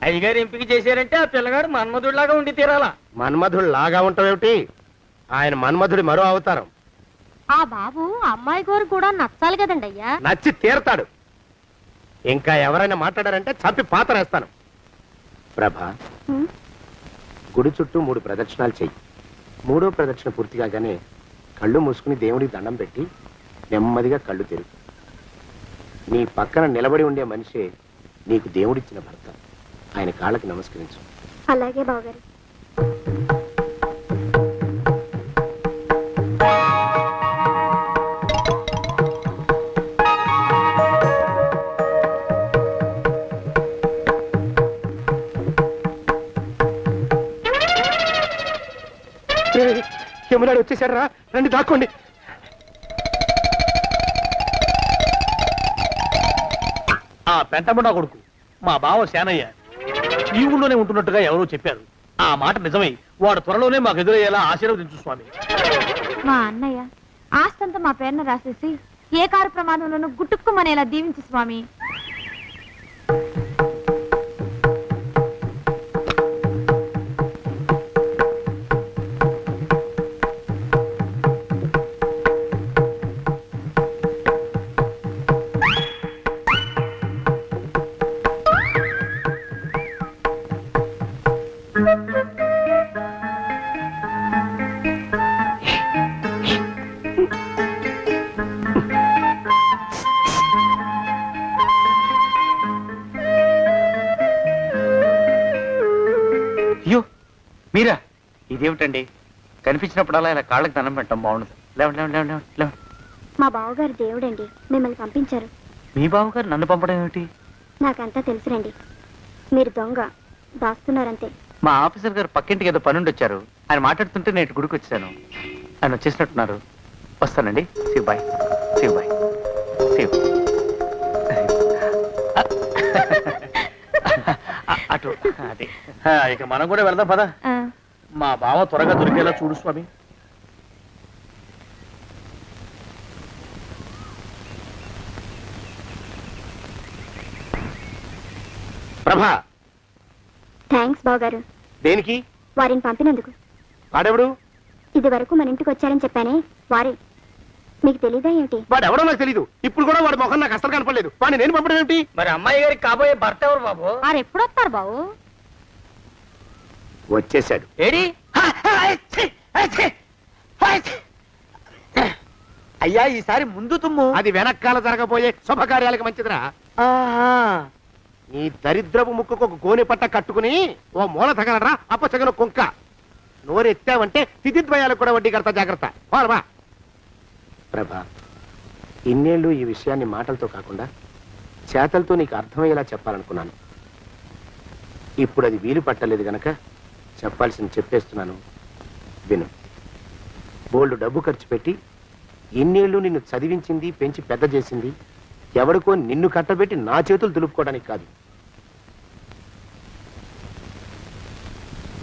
అయ్యగారు ఎంపిక చేశారంటే ఆ పిల్లగాడు మన్మధుడిలాగా ఉండి తీరాలా. మన్మధుడు లాగా ఉంటావేమిటి? ఆయన మన్మధుడి మరో అవతారం. ఆ బాబు అమ్మాయి గారు కూడా నచ్చాలి కదండి అయ్యా. నచ్చి తీరతాడు. ఇంకా ఎవరైనా మాట్లాడారంటే చంపి పాతరేస్తాను. ప్రభా, గుడి చుట్టూ 3 ప్రదక్షిణాలు చెయ్యి. 3వ ప్రదక్షిణ పూర్తి కాగానే కళ్ళు మూసుకుని దేవుడికి దండం పెట్టి నెమ్మదిగా కళ్ళు తెరుగు. నీ పక్కన నిలబడి ఉండే మనిషే నీకు దేవుడిచ్చిన భర్త. ఆయన కాళ్ళకి నమస్కరించు. అలాగే బావగారు. యమునాడు వచ్చేసాడు రా, రండి దాక్కోండి. ఆ పెంటముడా కొడుకు మా బావ శానయ్య ఈ ఊళ్ళోనే ఉంటున్నట్టుగా ఎవరో చెప్పారు. ఆ మాట నిజమై వాడు త్వరలోనే మాకు ఎదురయ్యేలా ఆశీర్వదించు స్వామి. మా అన్నయ్య ఆస్తంతా మా పేరున రాసేసి ఏ కారు ప్రమాదంలోనూ గుట్టుక్కుమనేలా దీవించు స్వామి. అయ్యో మీరా? ఇదేమిటండి, కనిపించినప్పుడల్లా ఇలా కాళ్ళకి దండం పెట్టడం బాగుండదు. లేవండి. మా బావగారు దేవుడండి, మిమ్మల్ని పంపించారు. మీ బావగారు నన్ను పంపడం ఏమిటి? నాకంతా తెలుసురండి. మీరు దొంగ దాస్తున్నారంతే. మా ఆఫీసర్ గారు పక్కింటికి ఏదో పనుండి వచ్చారు. ఆయన మాట్లాడుతుంటే నేను గుడికి వచ్చాను. ఆయన వచ్చేసినట్టున్నారు. వస్తానండి. శివ్ బాయ్. అటు అదే. ఇక మనం కూడా వెళ్దాం పద. మా బావ త్వరగా దొరికేలా చూడు స్వామి. ప్రభా, థ్యాంక్స్ బావగారు, దేనికి? వారిని పంపినందుకు. వాడెవడు? ఇది వరకు మన ఇంటికి వచ్చారని చెప్పానే వారే. మీకు తెలీదా ఏమిటి? వాడు ఎవడో నాకు తెలీదు. ఇప్పుడు కూడా వాడి మొహం నాకు అసలు కనపడలేదు. వాడిని నేను పంపడం ఏమిటి? మరి అమ్మాయి గారికి కాబోయే భర్త ఎవరు బాబు? వారు ఎప్పుడు వస్తారు బాబు? వచ్చేసాడు. ఏడి? అయ్యా, ఈసారి ముందు తుమ్ము. అది వెనకాల జరగబోయే శుభకార్యాలకు మంచిదిరా. నీ దరిద్రపు ముక్కుకు ఒక గోనె పట్ట కట్టుకుని ఓ మూల తగలరా అప్పచగన కుంక. నోరెత్తావంటే తిథిద్వయాలకు కూడా వడ్డీ కడతా, జాగ్రత్త. పోరమా ప్రభా, ఇన్నేళ్ళు ఈ విషయాన్ని మాటలతో కాకుండా చేతలతో నీకు అర్థమయ్యేలా చెప్పాలనుకున్నాను. ఇప్పుడు అది వీలు పట్టలేదు గనక చెప్పాల్సింది చెప్పేస్తున్నాను, విను. బోల్డ్ డబ్బు ఖర్చు పెట్టి ఇన్నేళ్ళు నిన్ను చదివించింది, పెంచి పెద్ద చేసింది ఎవరికో నిన్ను కట్టబెట్టి నా చేతులు దులుపుకోవడానికి కాదు.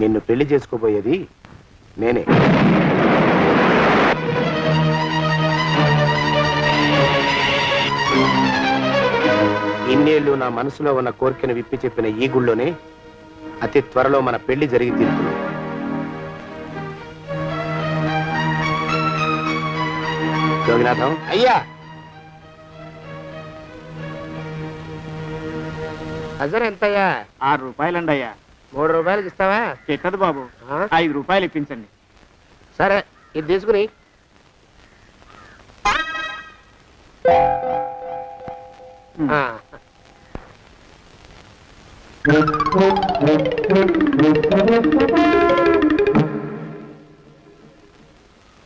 నిన్ను పెళ్లి చేసుకోబోయేది నేనే. ఇన్నేళ్ళు నా మనసులో ఉన్న కోరికను విప్పి చెప్పిన ఈ గుళ్ళోనే అతి త్వరలో మన పెళ్లి జరిగి తీరుతుంది. జోగినాథం అయ్యా, అజర్ ఎంతయ్యా? 6 రూపాయలండి అయ్యా. 3 రూపాయలకి ఇస్తావా? ఎక్కదు బాబు, 5 రూపాయలు ఇప్పించండి. సరే, ఇది తీసుకుని.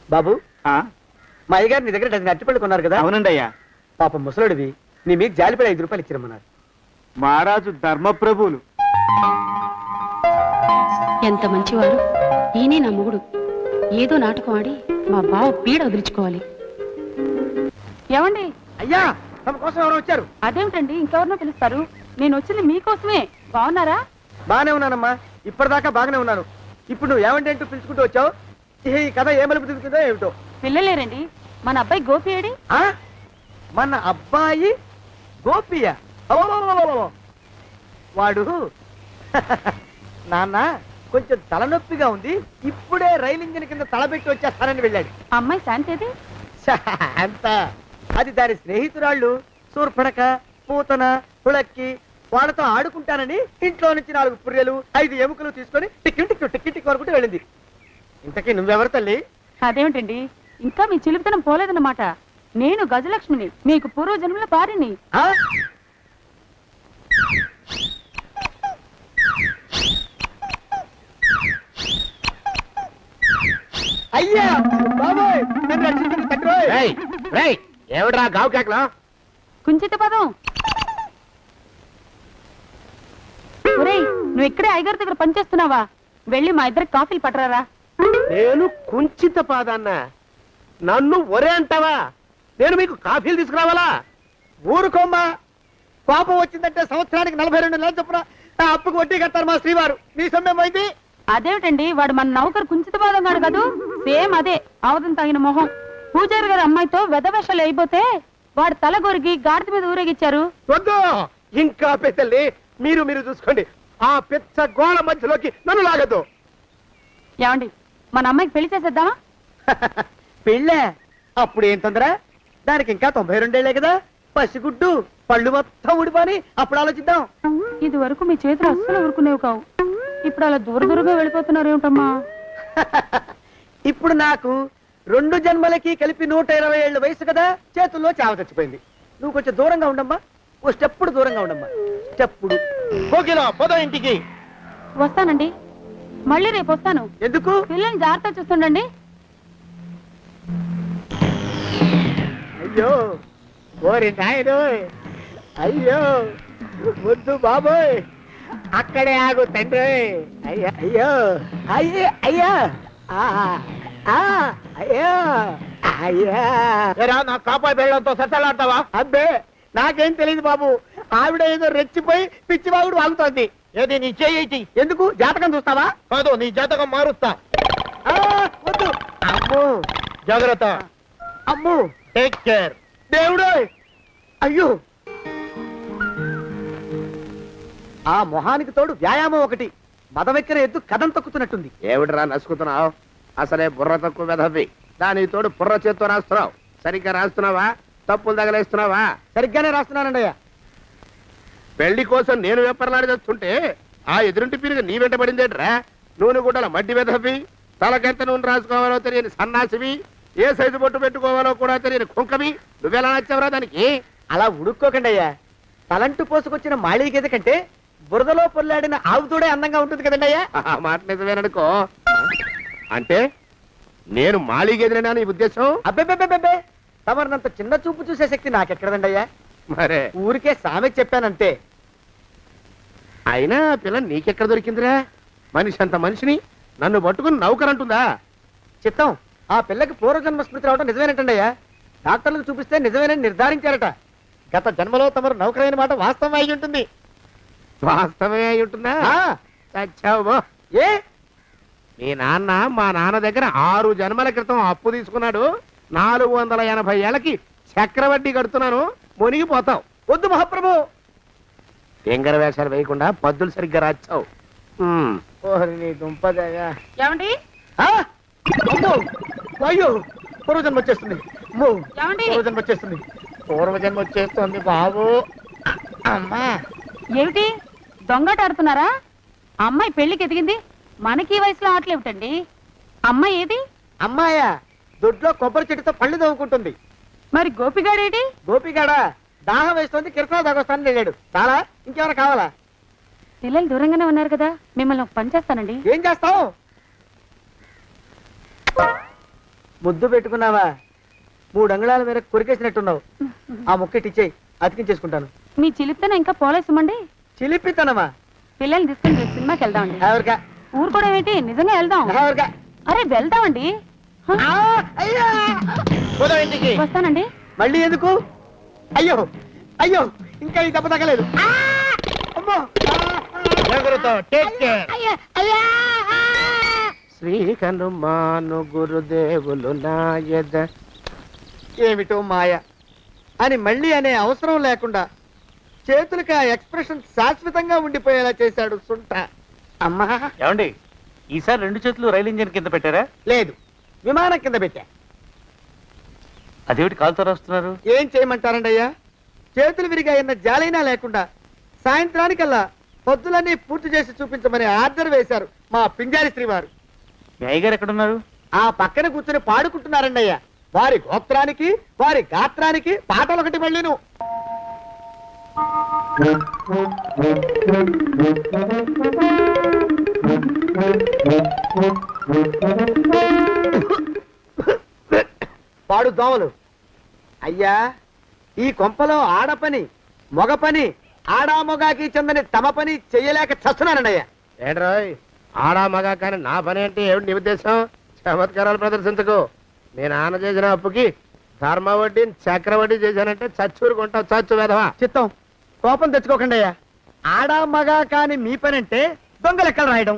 బాబు, ఆ, మా అయ్యగారు నీ దగ్గర డజన్ అరటిపళ్ళు కొన్నారు కదా? అవునండి అయ్యా. పాపం ముసలుడివి, నీ మీకు జాలిపడి 5 రూపాయలు ఇచ్చిరమ్మన్నారు. మహారాజు ధర్మప్రభువులు. ఎంత మంచివారు. ఈయనే నా మొగుడు. ఏదో నాటకం ఆడి మా బావ పీడ వదిలించుకోవాలి. ఏమండి? అయ్యా, తమ కోసం ఎవరు వచ్చారు? అదేమిటండి, ఇంకెవరినో పిలుస్తారు? నేను వచ్చింది మీకోసమే. బాగున్నారా? బాగానే ఉన్నానమ్మా, ఇప్పటిదాకా బాగానే ఉన్నాను. ఇప్పుడు నువ్వు ఏమంటే అంటూ పిలుచుకుంటూ వచ్చావు. ఈ కథ ఏ మలుపు తిరుగుతుందో ఏమిటో. పిల్లలేరండి. మన అబ్బాయి గోపి ఏడి? ఆ? మన అబ్బాయి గోపియ? అవ్వవ్వవ్వవ్వవ్వ. వాడు నాన్న కొంచెం తలనొప్పిగా ఉంది, ఇప్పుడే రైలు ఇంజిన్ కింద తలబెట్టి వచ్చేస్తానని వెళ్ళాడు. అమ్మాయి శాంతేది? అంత అది దాని స్నేహితురాళ్ళు సూర్పణక, పూతన, పుళక్కి వాళ్ళతో ఆడుకుంటానని ఇంట్లో నుంచి 4 పుర్రెలు 5 ఎముకలు తీసుకొని టిక్కి టిక్కి టిక్కి టిక్కి వరకు వెళ్ళింది. ఇంతకీ నువ్వెవరు తల్లి? అదేమిటండి, ఇంకా మీ చిలుపుతనం పోలేదన్నమాట. నేను గజలక్ష్మిని, మీకు పూర్వజన్మల భార్యని. ఆ? అయ్యా బాబోయ్, నన్ను రక్షించండి తండ్రోయ్. ఏమిట్రా గావు కేకలా? కుంచిత పదం. ఒరేయ్, నువ్వు ఇక్కడే అయ్యగారి దగ్గర పనిచేస్తున్నావా? వెళ్ళి మా ఇద్దరికి కాఫీలు పట్టరారా. నేను కుంచిత పాదాన్న, నన్ను ఒరే అంటావా? నేను మీకు కాఫీలు తీసుకురావాలా? ఊరుకోమ్మా, కోపం వచ్చిందంటే సంవత్సరానికి 42 నెలలు చొప్పున ఆ అప్పుకు వడ్డీ కట్టారు మా శ్రీవారు. నీ సొమ్మేం పోయింది? అదేమిటండి, వాడు మన నౌకరు కుంచిత పాదం కాడు కదూ. సేమ్ అదే, అవధం తగిన మొహం. పూజారి గారి అమ్మాయితో వెధవేషాలు అయిపోతే వాడు తల గొరిగి గాడిద మీద ఊరేగిచ్చారు. వద్దు, ఇంకా పెద్దల్ని మీరు చూసుకోండి. ఆ పెద్ద గోళ మధ్యలోకి నన్ను లాగద్దు. ఏమండి, మన అమ్మాయికి పెళ్లి చేసేద్దామా? పెళ్ళే? అప్పుడు ఏం తొందర? దానికి ఇంకా 92 ఏళ్లే కదా. పసిగుడ్డు పళ్ళు మొత్తం ఊడిపోని అప్పుడు ఆలోచిద్దాం. ఇది వరకు మీ చేతులు అస్సలు ఊరుకునేవి కావు. ఇప్పుడు అలా దూరంగా వెళ్ళిపోతున్నారు ఏమిటమ్మా? ఇప్పుడు నాకు 2 జన్మలకి కలిపి 120 ఏళ్ళ వయసు కదా, చేతుల్లో చావ చచ్చిపోయింది. నువ్వు కొంచెం దూరంగా ఉండమ్మా, ఓ స్టెప్పుడు దూరంగా ఉండమ్మా. స్టెప్పుడు కోకిలా పద ఇంటికి. వస్తానండి, మళ్ళీ రేపు వస్తాను. ఎందుకు? పిల్లల్ని జాగ్రత్త చూస్తుండండి. అయ్యో ఓరి నాయను, అయ్యో వద్దు బాబోయ్, అక్కడే ఆగు తండ్రి. అయ్యో అయ్యో అయ్యో అయ్యో అయ్యో అయ్యా. నా కాపాయి బెళ్ళంతో సత్తలాడతావా? అబ్బే, నాకేం తెలియదు బాబు. ఆవిడ ఏదో రెచ్చిపోయి పిచ్చివాగుడు వాగుతోంది. ఏది నీ చేయి? ఎందుకు? జాతకం చూస్తావా? కాదు, నీ జాతకం మారుస్తా. వద్దు. అమ్మో, జాగ్రత్త. అమ్మో, టేక్ కేర్. దేవుడు. అయ్యో ఆ మొహానికి తోడు వ్యాయామం ఒకటి, మదవెక్కిన ఎద్దు కథం తొక్కుతున్నట్టుంది. ఏమిటిరా నసుకుతున్నావు? అసలే బుర్ర తక్కువ వెధవి. దాని తోడు బుర్ర చేత్తో రాస్తున్నావు. సరిగ్గా రాస్తున్నావా? తప్పులు తగలేస్తున్నావా? సరిగ్గానే రాస్తున్నానండి అయ్యా. పెళ్లి కోసం నేను వెప్పర్లాడి వస్తుంటే ఆ ఎదురింటి పీరుగా నీ వెంట పడిందేట్రా? నూనె గుడ్డల మడ్డి వెధవి, తలకెంత నూనె రాసుకోవాలో తెలియని సన్నాసివి, ఏ సైజు బొట్టు పెట్టుకోవాలో కూడా తెలియని కుంకవి, నువ్వెలా నచ్చావురా దానికి? అలా ఉడుక్కోకండి అయ్యా. తలంటు పోసుకొచ్చిన మాళీ గేదె కంటే బురదలో పొల్లాడిన ఆవుతోడే అందంగా ఉంటుంది కదండి అయ్యా. ఆ మాట నిజమేననుకో. అంటే నేను మాళీగేదినా నీ ఉద్దేశం? అబ్బెబ్బెబ్బెబ్బే, తమరినంత చిన్న చూపు చూసే శక్తి నాకెక్కడదండి అయ్యా. మరే ఊరికే సామె చెప్పానంతే. అయినా పిల్ల నీకెక్కడ దొరికిందిరా? మనిషి అంత మనిషిని నన్ను పట్టుకుని నౌకరంటుందా? చిత్తం, ఆ పిల్లకి పూర్వజన్మ స్మృతి రావడం నిజమేనటండి అయ్యా. డాక్టర్లకు చూపిస్తే నిజమేనని నిర్ధారించారట. గత జన్మలో తమరు నౌకరైన మాట వాస్తవం అయి ఉంటుంది. వాస్తవమే అయి ఉంటుందా? చచ్చావు. ఏ మీ నాన్న మా నాన్న దగ్గర 6 జన్మల క్రితం అప్పు తీసుకున్నాడు. 480 ఏళ్ళకి చక్రవడ్డీ కడుతున్నాను. మునిగిపోతావు. వద్దు మహాప్రభు. ఎంగర వేషాలు వేయకుండా పద్దులు సరిగ్గా రాచావు. ఓహరి నీ దుంపదగా. ఏమండి అమ్మో, అయ్యో, పూర్వజన్మ వచ్చేస్తుంది. అమ్మో, ఏమండి? పూర్వజన్మ వచ్చేస్తుంది. పూర్వజన్మ వచ్చేస్తుంది బాబు. అమ్మా, ఏమిటి దొంగట ఆడుతున్నారా? అమ్మాయి పెళ్లికి ఎదిగింది, మనకి ఈ వయసులో ఆటలేమిటండి? అమ్మాయి ఏది? అమ్మాయా దొడ్లో కొబ్బరి చెట్టుతో పళ్ళు తవ్వుకుంటుంది. మరి గోపిగాడేటి? గోపిగాడ దాహం వేస్తుంది, కిరసా దాగొస్తానని వెళ్ళాడు. చాలా, ఇంకేమైనా కావాలా? పిల్లలు దూరంగానే ఉన్నారు కదా, మిమ్మల్ని ఒక పని చేస్తానండి. ఏం చేస్తావు? ముద్దు పెట్టుకున్నావా? 3 అంగుళాల మేర కొరికేసినట్టున్నావు. ఆ ముక్కెట్టిచ్చేయి, అతికించేసుకుంటాను. మీ చిలిపితేనే ఇంకా పోలేసమండి. చిలిపితనమా? పిల్లల్ని తీసుకుని రేపు సినిమాకి వెళ్దామండి. ఎవరికా? ఊరు కూడా ఏంటి, నిజంగా వెళ్దాం. ఎవరికా? అరే వెళ్దామండి. హ? అయ్యా, పోదాం ఇంటికి. వస్తానండి. మళ్ళీ ఎందుకు? అయ్యో అయ్యో, ఇంకా ఈ దెబ్బ తగ్గలేదు. అమ్మో, శ్రీ హనుమాను గురుదేవులు నాయద. ఏమిటో మాయ అని మళ్ళీ అనే అవసరం లేకుండా చేతులకి ఆ ఎక్స్ప్రెషన్ శాశ్వతంగా ఉండిపోయేలా చేశాడు సుంట. అమ్మా, ఏమండి ఈసారి 2 చేతులు రైలు ఇంజన్ కింద పెట్టారా? లేదు, విమానం కింద పెట్టా. అదేమిటి కాలుతో రాస్తున్నారు? ఏం చేయమంటారండి అయ్యా? చేతులు విరిగాయన్న జాలైనా లేకుండా సాయంత్రానికల్లా పొద్దులన్నీ పూర్తి చేసి చూపించమని ఆర్డర్ వేశారు మా పింజారి శ్రీవారు. మీ అయ్యగారు ఎక్కడున్నారు? ఆ పక్కన కూర్చొని పాడుకుంటున్నారండి అయ్యా. వారి గోత్రానికి వారి గాత్రానికి పాటలు ఒకటి మళ్ళీను. పాడు దోమలు. అయ్యా, ఈ కొంపలో ఆడపని మొగ పని ఆడా మొగాకి చెందని తమ పని చెయ్యలేక చస్తున్నానండి అయ్యా. ఏడ్రోయ్, ఆడా మగా కానీ నా పని అంటే ఏమిటి నీ ఉద్దేశం? చమత్కారాలు ప్రదర్శించకు. మీ నాన్న చేసిన అప్పుకి ధర్మ వడ్డీ చక్రవడ్డీ చేశానంటే చచ్చూరుకుంటావు. చచ్చు వేధవా. చిత్తం, కోపం తెచ్చుకోకండి అయ్యా. ఆడా మగా కాని మీ పని అంటే దొంగ లెక్కలు రాయడం.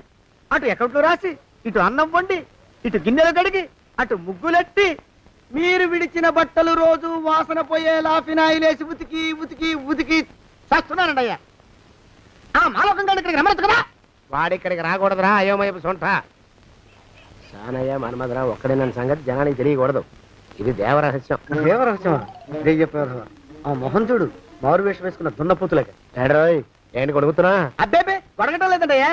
అటు అకౌంట్లో రాసి, ఇటు అన్నం వండి, ఇటు గిన్నెలు కడిగి, అటు ముగ్గులెట్టి, మీరు విడిచిన బట్టలు రోజు వాసన పోయేలా ఫినాయిలేసి ఉతికి ఉతికి ఉతికి చేస్తున్నానండి అయ్యా. ఆ మాలోకం గారి ఇక్కడికి రమ్మచ్చు కదా. వాడిక్కడికి రాకూడదురా అయోమయపు సొంట. సానయ్య మన్మధరా ఒక్కడే నన్ను సంగతి జనానికి తెలియకూడదు. ఇది దేవరహస్యం. దేవరహస్యమా? ఆ మొహం చూడు, మారు వేషం వేసుకున్న దున్నపోతులకి. ఏడ్రోయ్, ఏంటి కొడుకుతున్నా? అబ్బేబే, కొడగటం లేదండయ్యా.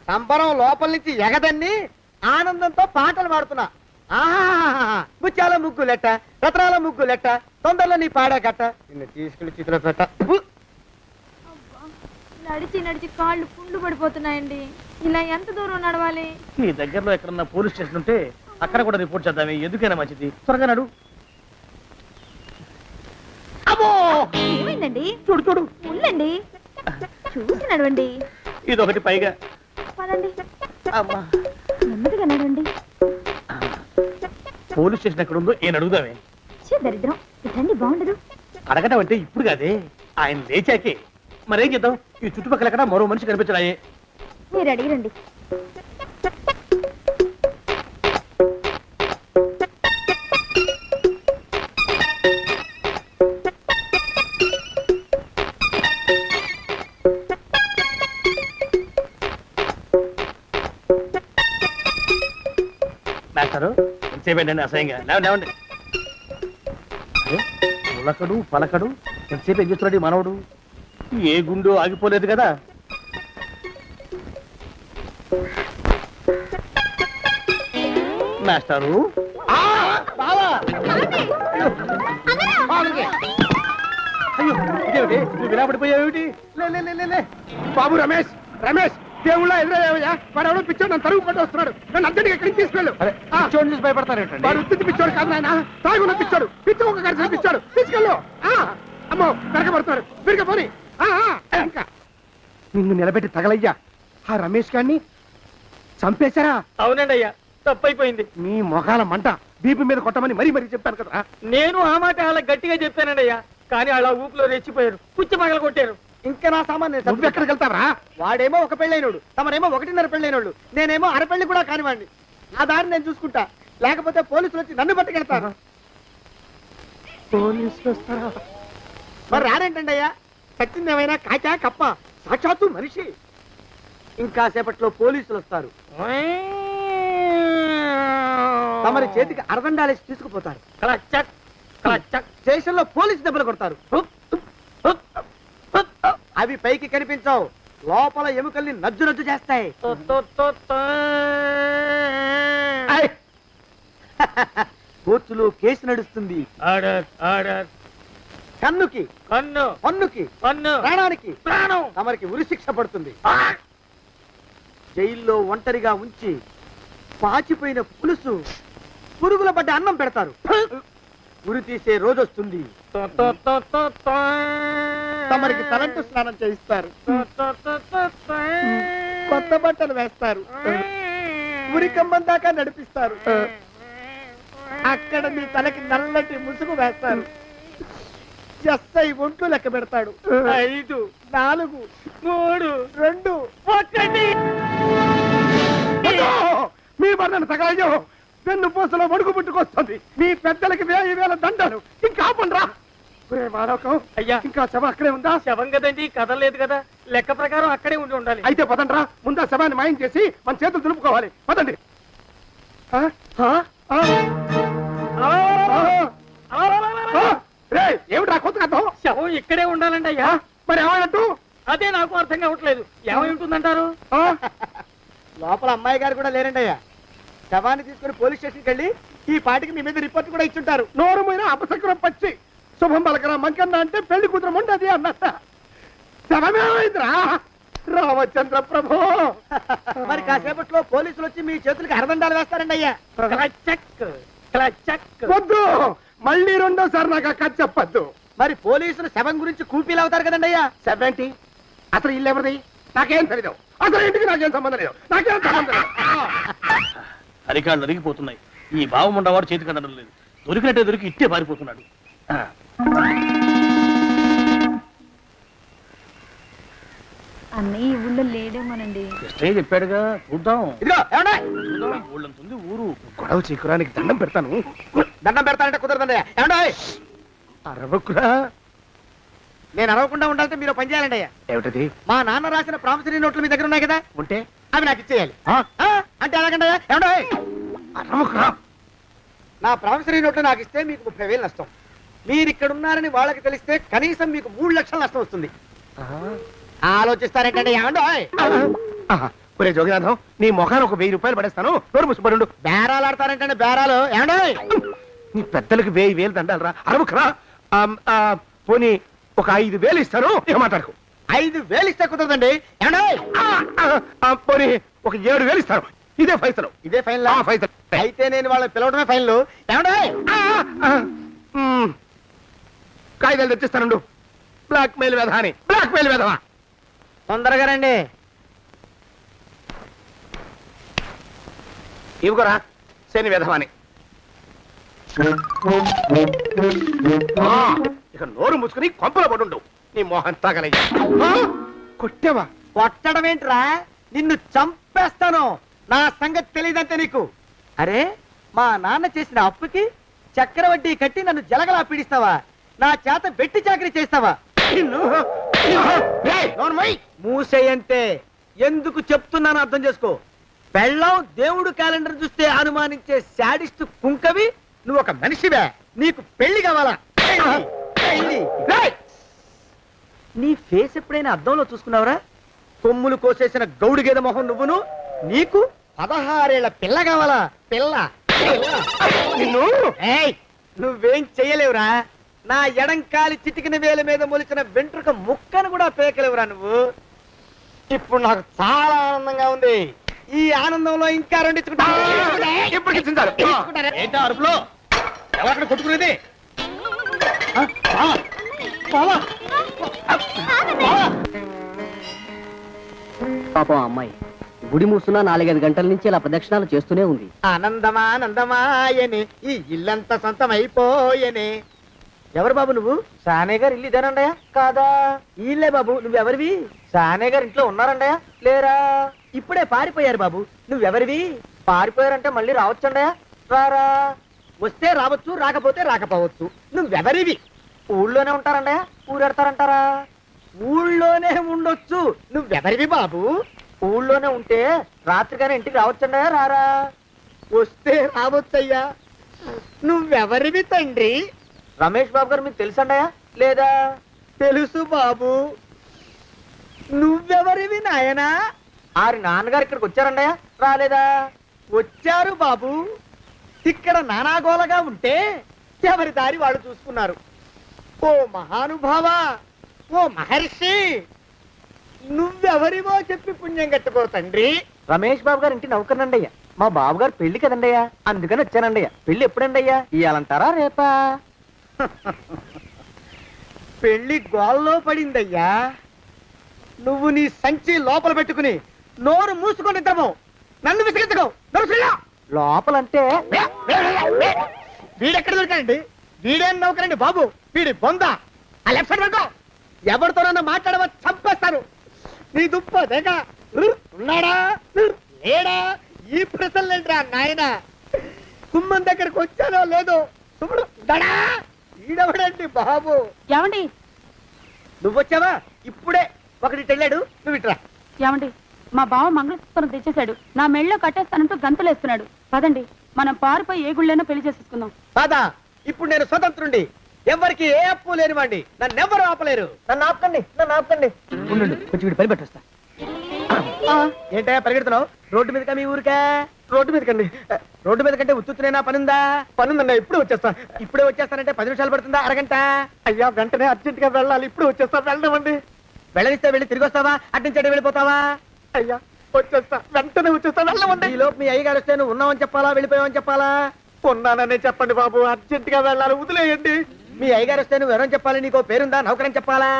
సంబరం లోపల నుంచి ఎగదన్ని ఆనందంతో పాటలు పాడుతున్నా. ఆహా, ముత్యాల ముగ్గులెట్ట, రత్నాల ముగ్గులెట్ట, తొందరలో నీ పాడా కట్ట, నిన్ను తీసుకెళ్లి చిత్ర పెట్ట. నడిచి నడిచి కాళ్ళు పుండ్లు పడిపోతున్నాయండి. ఇలా ఎంత దూరం నడవాలి? నీ దగ్గరలో ఎక్కడన్నా పోలీస్ స్టేషన్ ఉంటే అక్కడ కూడా రిపోర్ట్ చేద్దామే, ఎందుకైనా మంచిది. త్వరగా నడు. అమ్మో, ఏమైందండి? చూడు చూడు, ఉండండి, చూసి నడవండి. ఇదొకటి పైగా. పదండి, అమ్మా, నెమ్మదిగా నడవండి. పోలీస్ స్టేషన్ ఎక్కడ ఉందో ఏం అడుగుదామే. దరిద్రం, ఇటండి బాగుండదు. అడగటం అంటే ఇప్పుడు కాదే, ఆయన లేచాకే. మరేం చేద్దాం, ఈ చుట్టుపక్కల ఎక్కడ మరో మనిషి కనిపించడాయే. మీరు అడిగిరండి. మాస్టారు ఎంతసేపేంటండి అసహ్యంగా లేవండి ఉలకడు పలకడు ఎంతసేపు ఏం చేస్తున్నాడు ఈ మనవడు ఏ గుండు ఆగిపోలేదు కదా మాస్టారు అయ్యో ఇదేమిటి నువ్వు వినపడిపోయావేమిటి లే. బాబు రమేష్ రమేష్ దేవుళ్ళ ఎదురయ్యా వాడు ఎవడో పిచ్చోడు నన్ను తరుగు పట్టి వస్తున్నాడు నన్ను అద్దెకి ఎక్కడికి తీసుకెళ్ళు చూడండి చూసి భయపడతారేంటండి వాడు ఉత్తి పిచ్చోడు కాదు నాయన తాగున్న పిచ్చాడు పిచ్చి ఒక కలిసి పిచ్చాడు తీసుకెళ్ళు అమ్మో వెనకబడుతున్నాడు విరగపోని ఇంకా నిన్ను నిలబెట్టి తగలయ్యా ఆ రమేష్ గారిని చంపేశారా? అవునండి అయ్యా తప్పైపోయింది మీ మొఖాల మంట బీపీ మీద కొట్టమని మరీ చెప్పాను కదా. నేను ఆ మాట అలా గట్టిగా చెప్పానండి అయ్యా కానీ అలా ఊపిలో రెచ్చిపోయారు పుచ్చి పగల కొట్టారు ఇంకా నా సామాన్ నువ్వు ఎక్కడికి వెళ్తావరా? వాడేమో ఒక పెళ్ళైనోడు తమరేమో 1.5 పెళ్ళైనోడు నేనేమో అరపెళ్ళి కూడా కానివ్వండి ఆ దారి నేను చూసుకుంటా లేకపోతే పోలీసులు వచ్చి నన్ను పట్టుకెళ్తారు. పోలీసులు వస్తారా? మరి రారేంటండి అయ్యా చచ్చింది ఏమైనా కాచా కప్ప సాక్షాత్తు మనిషి ఇంకా సేపట్లో పోలీసులు వస్తారు తమరి చేతికి అరదండాలేసి తీసుకుపోతారు స్టేషన్లో పోలీసు దెబ్బలు కొడతారు అవి పైకి కనిపించవు లోపల ఎముకల్ని నజ్జు చేస్తాయి కోర్టులో కేసు నడుస్తుంది కన్నుకి పన్నుకి ప్రాణానికి తమరికి ఉరిశిక్ష పడుతుంది జైల్లో ఒంటరిగా ఉంచి పాచిపోయిన పులుసు పురుగుల పడ్డ అన్నం పెడతారు ఉరి తీసే రోజు వస్తుంది తమరికి తలంటు స్నానం చేయిస్తారు కొత్త బట్టలు వేస్తారు ఉరికంబం దాకా నడిపిస్తారు అక్కడ మీ తలకి నల్లటి ముసుగు వేస్తారు ఎస్ఐ ఒంట్లు లెక్క పెడతాడు 5 4 3 2 1 మీ బంధన తగలయ్యో పెన్ను పూసలో వడుగు పుట్టుకొస్తుంది మీ పెద్దలకి 1000 దండాలు ఇంకా ఆపండ్రా. అయ్యా ఇంకా శవం అక్కడే ఉందా? శవం కదండి కదలేదు కదా లెక్క ప్రకారం అక్కడే ఉండాలి అయితే పదండ్రా ముందా శవాన్ని మాయం చేసి మన చేతులు దులుపుకోవాలి పదండి. ఏమిట్రా కొత్త కథ? శవం ఇక్కడే ఉండాలండి అయ్యా మరి ఏమైనట్టు? అదే నాకు అర్థం కావట్లేదు ఏమై ఉంటుందంటారు లోపల అమ్మాయి గారు కూడా లేరండి అయ్యా శవాన్ని తీసుకుని పోలీస్ స్టేషన్కి వెళ్ళి ఈ పాటికి మీ మీద రిపోర్ట్ కూడా ఇచ్చుంటారు. నోరు మీద అపశకురం పచ్చి శుభం పలకరా మంకన్న అంటే పెళ్లి కూతురు ఉండదు అన్నట్ట శవమేమైందిరా రామచంద్ర ప్రభు. మరి కాసేపట్లో పోలీసులు వచ్చి మీ చేతులకి అరదండాలు వేస్తారండి అయ్యా. వద్దు మళ్ళీ రెండోసారి నాకు అక్క చెప్పద్దు. మరి పోలీసులు శవం గురించి కూపీలు అవుతారు కదండి అయ్యా. సెవెంటీ అసలు ఇల్లు ఎవరిది నాకేం తెలియదు. అసలు ఇంటికి నాకేం సంబంధం లేదు. నాకేం సంబంధం లేదు. అరికాళ్ళు అరిగిపోతున్నాయి. ఈ బావముండవాడు చేతికి అందడం లేదు. దొరికినట్టే దొరికి ఇట్టే పారిపోతున్నాడు. అన్నయ్య ఈ ఊళ్ళో లేడేమోనండి. కృష్ణయ్య చెప్పాడుగా చూద్దాం. ఊళ్ళంతుంది ఊరు. గొడవ చీకురానికి దండం పెడతాను. దండం పెడతానంటే కుదరదండి. ఏమండి అరవకురా. నేను అరవకుండా ఉండాలంటే మీరు పని చేయాలండి అయ్యా. ఏమిటది? మా నాన్న రాసిన ప్రామిసరీ నోట్లు మీ దగ్గర ఉన్నాయి కదా ఉంటే అవి నాకు ఇచ్చేయాలి. అంటే ఎలాగండి అయ్యా? ఏమండి అరవకురా. నా ప్రామిసరీ నోట్లు నాకు ఇస్తే మీకు 30,000 నష్టం. మీరు ఇక్కడ ఉన్నారని వాళ్ళకి తెలిస్తే కనీసం మీకు 3 లక్షల నష్టం వస్తుంది. ఆలోచిస్తారేంటండి? ఏమండి ఒరే జోగినాథం నీ మొఖాన్ని ఒక 1000 రూపాయలు పడేస్తాను. నోరు ముసుపడు. బేరాలు ఆడతారేంటండి? బేరాలు ఏమండి? నీ పెద్దలకు 1000 దండాలరా. అరవకురా. పోనీ ఒక 5,000 ఇస్తాను. ఇక మాట్లాడుకో. 5,000 ఇస్తే కుదరదండి. ఏమండి? పోనీ ఒక 7,000 ఇస్తాను. ఇదే ఫైసలు. ఇదే ఫైన్ ఫైసలు. అయితే నేను వాళ్ళని పిలవడమే ఫైన్లు. ఏమండి? కాగితాలు తెచ్చిస్తాను. బ్లాక్ మెయిల్ వేధ అని. బ్లాక్ మెయిల్ వేధవా. తొందరగా రండి. ఇవిగోరా శని వేధవాని. ఇక నోరు ముసుకుని కొంపలో పడుండు. నీ మోహన్ తాగలయ్యా. కొట్టావా? కొట్టడం ఏంట్రా? నిన్ను చంపేస్తాను. నా సంగతి తెలియదంటే నీకు. అరే మా నాన్న చేసిన అప్పుకి చక్రవడ్డీ కట్టి నన్ను జలగలా పీడిస్తావా? నా చేత బెట్టి చాకరీ చేస్తావా? మూసేయంటే ఎందుకు చెప్తున్నాను అర్థం చేసుకో. పెళ్ళం దేవుడు క్యాలెండర్ చూస్తే అనుమానించే శాడిస్ట్ కుంకవి నువ్వు ఒక మనిషివే. నీకు పెళ్లి కావాలా? పెళ్లి. రేయ్! నీ ఫేస్ ఎప్పుడైనా అద్దంలో చూసుకున్నావురా? కొమ్ములు కోసేసిన గౌడు గేదె మొహం నువ్వును. నీకు 16 ఏళ్ల పిల్ల కావాలా? పిల్ల. నిన్ను నువ్వేం చెయ్యలేవురా. నా ఎడంకాలి చిటికిన వేల మీద మొలిచిన వెంట్రుక ముక్కను కూడా పేకలేవురా నువ్వు. ఇప్పుడు నాకు చాలా ఆనందంగా ఉంది. ఈ ఆనందంలో ఇంకా రెండించుకుంటా. ఏంటో అరుపులో ఎవరక్కడ కొట్టుకునేది? పాపం అమ్మాయి గుడి మూసున్న 4-5 గంటల నుంచి ఇలా ప్రదక్షిణాలు చేస్తూనే ఉంది. ఆనందమానందమాయనే ఈ ఇల్లంతా సొంతమైపోయనే. ఎవరు బాబు నువ్వు? సానే గారు ఇల్లు ఇదేనండయా? కాదా? ఇల్లే బాబు. నువ్వెవరివి? సానే గారు ఇంట్లో ఉన్నారండయా? లేరా? ఇప్పుడే పారిపోయారు బాబు. నువ్వెవరివి? పారిపోయారంటే మళ్ళీ రావచ్చండయా? రారా. వస్తే రావచ్చు, రాకపోతే రాకపోవచ్చు. నువ్వెవరివి? ఊళ్ళోనే ఉంటారండయా? ఊరెడతారంటారా? ఊళ్ళోనే ఉండొచ్చు. నువ్వెవరివి బాబు? ఊళ్ళోనే ఉంటే రాత్రిగానే ఇంటికి రావచ్చండయా? రారా. వస్తే రావచ్చయ్యా. నువ్వెవరివి తండ్రి? రమేష్ బాబు గారు మీకు తెలుసండయా? లేదా? తెలుసు బాబు. నువ్వెవరివి నాయనా? ఆరి నాన్నగారు ఇక్కడికి వచ్చారండయా? రాలేదా? వచ్చారు బాబు. ఇక్కడ నానాగోలగా ఉంటే ఎవరి దారి వాళ్ళు చూసుకున్నారు. ఓ మహానుభావ, ఓ మహర్షి, నువ్వెవరివో చెప్పి పుణ్యం కట్టుకో తండ్రి. రమేష్ బాబు గారు ఇంటి నౌకర్నండయ్యా. మా బాబు గారు పెళ్లి కదండయ్యా, అందుకని వచ్చానండయ్యా. పెళ్లి ఎప్పుడండయ్యా? ఇయ్యాలంటారా రేపా? పెళ్లి గోల్లో పడిందయ్యా. నువ్వు నీ సంచి లోపల పెట్టుకుని నోరు మూసుకొని నిద్రపో. నన్ను విసిగించుకో. లోపలంటే వీడెక్కడ దొరికాడండి? వీడేం నౌకరండి బాబు, వీడి బొంద. ఆ లెఫ్ట్ సైడ్ పెట్టుకో. ఎవరితోనన్నా మాట్లాడవా చంపేస్తారు. నీ దుప్ప దేగ ఉన్నాడా లేడా? ఈ ప్రశ్నలేంట్రా నాయన. కుమ్మం దగ్గరకు వచ్చానో లేదో చూడు. దడా ఈడవడండి బాబు. ఏమండి నువ్వొచ్చావా? ఇప్పుడే ఒకటి వెళ్ళాడు. నువ్వు ఇట్రా. ఏమండి, మా బావ మంగళసూత్రం తెచ్చేశాడు. నా మెళ్ళో కట్టేస్తానంటూ గంతులేస్తున్నాడు. పదండి, మనం పారిపోయి ఏ గుళ్ళైనా పెళ్లి చేసేసుకుందాం. కాదా? ఇప్పుడు నేను స్వతంత్రుండి, ఎవరికి ఏ అప్పు లేనివ్వండి. నన్ను ఎవరు ఆపలేరు. నన్ను ఆపకండి, నన్ను ఆపకండి. ఉండు, కొంచెం వీడు పని పెట్టొస్తా. ఏంటయ్యా పరిగెడుతున్నావు? రోడ్డు మీదకా మీ ఊరికా? రోడ్డు మీదకండి. రోడ్డు మీద కంటే ఉత్తునేనా? పనుందా? పనుందన్నా. ఇప్పుడు వచ్చేస్తా. ఇప్పుడే వచ్చేస్తానంటే 10 నిమిషాలు పడుతుందా? అరగంట? అయ్యా వెంటనే అర్జెంట్ గా వెళ్ళాలి. ఇప్పుడు వచ్చేస్తా. వెళ్ళమండి. వెళ్ళనిస్తే వెళ్ళి తిరిగి వస్తావా? అట్నుంచి వెళ్ళిపోతావా? అయ్యా వచ్చేస్తా, వెంటనే వచ్చేస్తా. వెళ్ళమండి. ఈ లోపు మీ అయ్యగారు వస్తే నువ్వు ఉన్నావని చెప్పాలా, వెళ్ళిపోయావని చెప్పాలా? ఉన్నాననే చెప్పండి బాబు, అర్జెంట్ గా వెళ్ళాలి, వదిలేయండి. మీ అయ్యగారు వస్తే నువ్వు ఎవరని చెప్పాలి? నీకో పేరుందా? నౌకరని చెప్పాలా?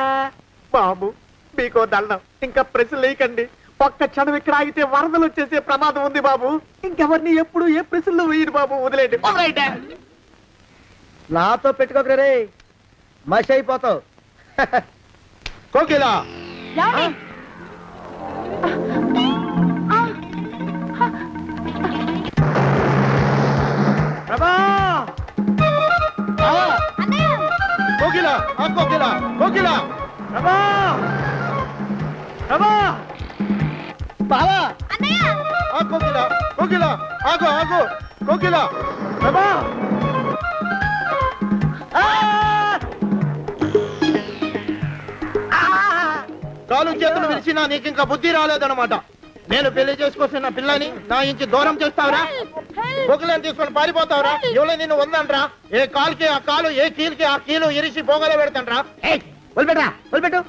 బాబు మీకో దండం, ఇంకా ప్రశ్నలు వేయకండి. ఒక్క క్షణం ఇక్కడ ఆగితే వరదలు వచ్చేసే ప్రమాదం ఉంది బాబు. ఇంకెవరిని ఎప్పుడు ఏ ప్రశ్నలు వేయరు బాబు, వదిలేయండి. నాతో పెట్టుకోకరే రే, మషి అయిపోతావు. కోకిలా ప్రభా, కోకిలా, కోకిలా, కోకిలా, ప్రభా, ప్రభా, బావా, కోకిలా, కోకిలా, ఆగు, ఆగు, కోకిలా, ప్రభా. కాలు చేతులు విరిచినా నీకు ఇంకా బుద్ధి రాలేదన్నమాట. నేను పెళ్లి చేసుకొస్తున్న పిల్లని నా ఇంటి దూరం చేస్తావురా? బొగ్గులను తీసుకొని పారిపోతావురా? ఎవరో నిన్ను ఉందంట్రా? ఏ కాలుకి ఆ కాలు, ఏ కీలుకి ఆ కీలు ఇరిచి బోగలో పెడతాంట్రా? వదిలిపెట్టరా, వదిలిపెట్టు.